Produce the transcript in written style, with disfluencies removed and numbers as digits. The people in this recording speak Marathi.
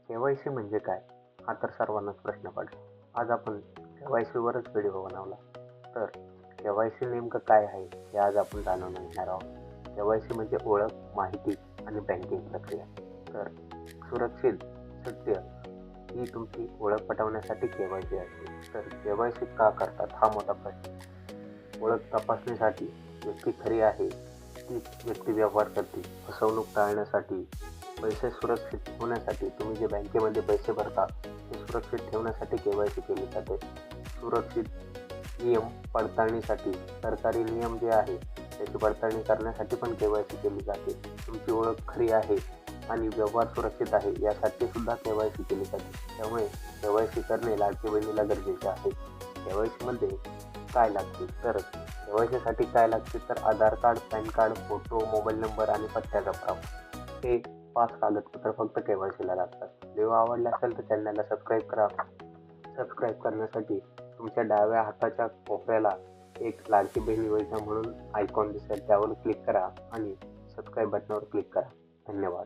के.वाय.सी म्हणजे काय? हा तर सर्वांनाच प्रश्न पडला. आज आपण के.वाय.सीवरच व्हिडिओ बनवला. तर के.वाय.सी नेमकं काय आहे हे आज आपण जाणून घेणार आहोत. के.वाय.सी म्हणजे ओळख, माहिती आणि बँकिंग प्रक्रिया. तर सुरक्षित, सत्य ही तुमची ओळख पटवण्यासाठी के.वाय.सी असते. तर के.वाय.सी का करतात हा मोठा प्रश्न. ओळख तपासणीसाठी, व्यक्ती खरी आहे, तीच व्यक्ती व्यवहार करते, फसवणूक टाळण्यासाठी, पैसे सुरक्षित ठेवण्यासाठी, तुम्ही जे बँकेमध्ये पैसे भरता ते सुरक्षित ठेवण्यासाठी के.वाय.सी केली जाते. सुरक्षित नियम पडताळणीसाठी, सरकारी नियम जे आहे त्याची पडताळणी करण्यासाठी पण के.वाय.सी केली जाते. तुमची ओळख खरी आहे आणि व्यवहार सुरक्षित आहे यासाठी सुद्धा के.वाय.सी केली जाते. त्यामुळे के.वाय.सी करणे लाडकी बहिणीला गरजेचे आहे. के.वाय.सीमध्ये काय लागते? तर के.वाय.सीसाठी काय लागते तर Aadhaar card, PAN card, photo, mobile number आणि पत्त्याचा पुरावा. हे 5 कागदपत्र फक्त के.वाय.सीला लागतात. व्हिडिओ आवडला असेल तर चॅनलला सबस्क्राईब करा. सबस्क्राईब करण्यासाठी तुमच्या डाव्या हाताच्या कोपऱ्याला एक लाडकी बहीण योजना म्हणून आयकॉन दिसेल त्यावर क्लिक करा आणि सबस्क्राईब बटनावर क्लिक करा. धन्यवाद.